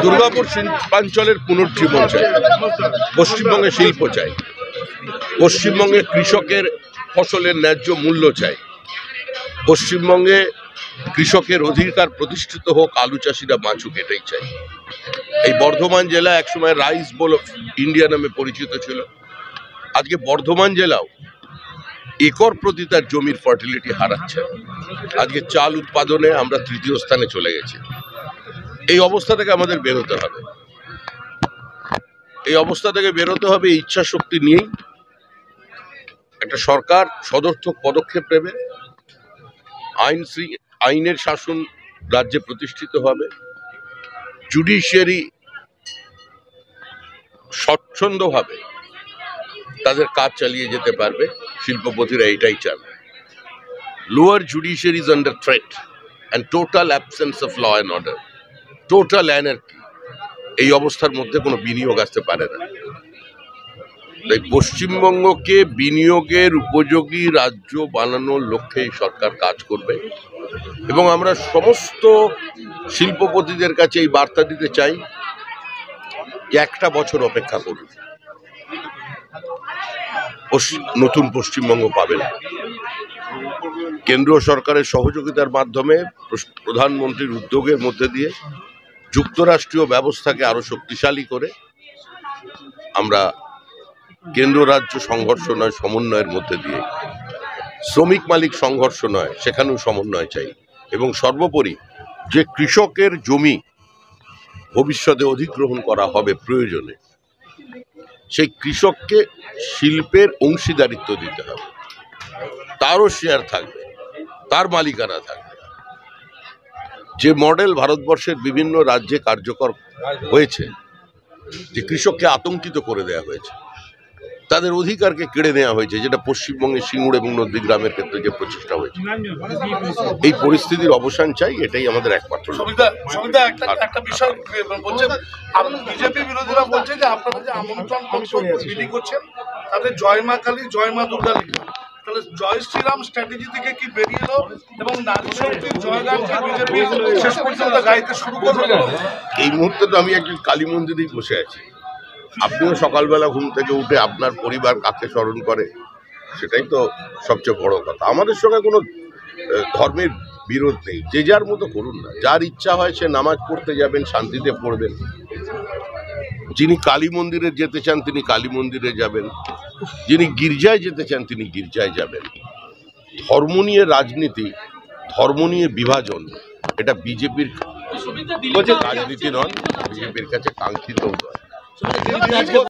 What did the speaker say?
দুর্গাপুর শিল্পাঞ্চলের পুনর্জীবন চাই, পশ্চিমবঙ্গে শিল্প চাই, পশ্চিমবঙ্গে কৃষকের ফসলের ন্যায্য মূল্য চাই, পশ্চিমবঙ্গে কৃষকের অধিকার প্রতিষ্ঠিত হোক, আলু চাষিরা বাঁচুক, এটাই চাই। এই বর্ধমান জেলা একসময় রাইস বোল অফ ইন্ডিয়া নামে পরিচিত ছিল। আজকে বর্ধমান জেলাও একর প্রতি তার জমির ফার্টিলিটি হারাচ্ছে। আজকে চাল উৎপাদনে আমরা তৃতীয় স্থানে চলে গেছি। এই অবস্থা থেকে আমাদের বেরোতে হবে। এই অবস্থা থেকে বেরোতে হবে ইচ্ছা শক্তি নিয়েই একটা সরকার সদর্থক পদক্ষেপ নেবে। আইনের শাসন রাজ্যে প্রতিষ্ঠিত হবে, জুডিশিয়ারি স্বচ্ছন্দভাবে তাদের কাজ চালিয়ে যেতে পারবে। শিল্পপতিরা এটাই চান। Lower judiciary is under threat and total absence of law and order, total anarchy. এই অবস্থার মধ্যে কোনো বিনিয়োগ আসতে পারে না। তাই পশ্চিমবঙ্গকে বিনিয়োগের উপযোগী রাজ্য বানানোর লক্ষ্যে এই সরকার কাজ করবে এবং আমরা সমস্ত শিল্পপতিদের কাছে এই বার্তা দিতে চাই যে একটা বছর অপেক্ষা করুন, নতুন পশ্চিমবঙ্গ পাবেন। কেন্দ্র সরকারের সহযোগিতার মাধ্যমে, প্রধানমন্ত্রীর উদ্যোগের মধ্যে দিয়ে যুক্তরাষ্ট্রীয় ব্যবস্থাকে আরো শক্তিশালী করে আমরা কেন্দ্র রাজ্য সংঘর্ষ নয়, সমন্বয়ের মধ্যে দিয়ে, শ্রমিক মালিক সংঘর্ষ নয়, সেখানেও সমন্বয় চাই। এবং সর্বোপরি যে কৃষকের জমি ভবিষ্যতে অধিগ্রহণ করা হবে প্রয়োজনে, সেই কৃষককে শিল্পের অংশীদারিত্ব দিতে হবে, তারও শেয়ার থাকবে, তার মালিকানা থাকবে। যে মডেল ভারতবর্ষের বিভিন্ন রাজ্যে কার্যকর হয়েছে, যে কৃষককে আতঙ্কিত করে দেওয়া হয়েছে, তাদের অধিকারকে কেড়ে নেওয়া হয়েছে, যেটা পশ্চিমবঙ্গের সিঙ্গুর এবং নন্দীগ্রামের ক্ষেত্রে যে প্রচেষ্টা হয়েছে, এই পরিস্থিতির অবসান চাই। এটাই আমাদের একমাত্র। একটা বিষয় বলছেন, বিজেপি বিরোধীরা বলছে যে আপনারা যে আমন্ত্রণ বিলি করছেন তাদের জয় মা কালী, জয় মা দুর্গা লিখা, তাহলে জয় শ্রীরাম স্ট্র্যাটেজি থেকে কি বেরিয়ে এলো এবং নারী শক্তির জয়গানকে বিজেপি শেষ পর্যন্ত গাইতে শুরু করবে? এই মুহূর্তে তো আমি একজন কালী মন্দিরেই বসে আছি। আপনিও সকালবেলা ঘুম থেকে উঠে আপনার পরিবার কাকে স্মরণ করে, সেটাই তো সবচেয়ে বড় কথা। আমাদের সঙ্গে কোনো ধর্মের বিরোধ নেই, যে যার মতো করুন না। যার ইচ্ছা হয় সে নামাজ পড়তে যাবেন, শান্তিতে পড়বেন। যিনি কালী মন্দিরে যেতে চান তিনি কালী মন্দিরে যাবেন, যিনি গির্জায় যেতে চান তিনি গির্জায় যাবেন। ধর্ম নিয়ে রাজনীতি, ধর্ম নিয়ে বিভাজন, এটা বিজেপির রাজনীতি নয়, বিজেপির কাছে কাঙ্ক্ষিত নয়।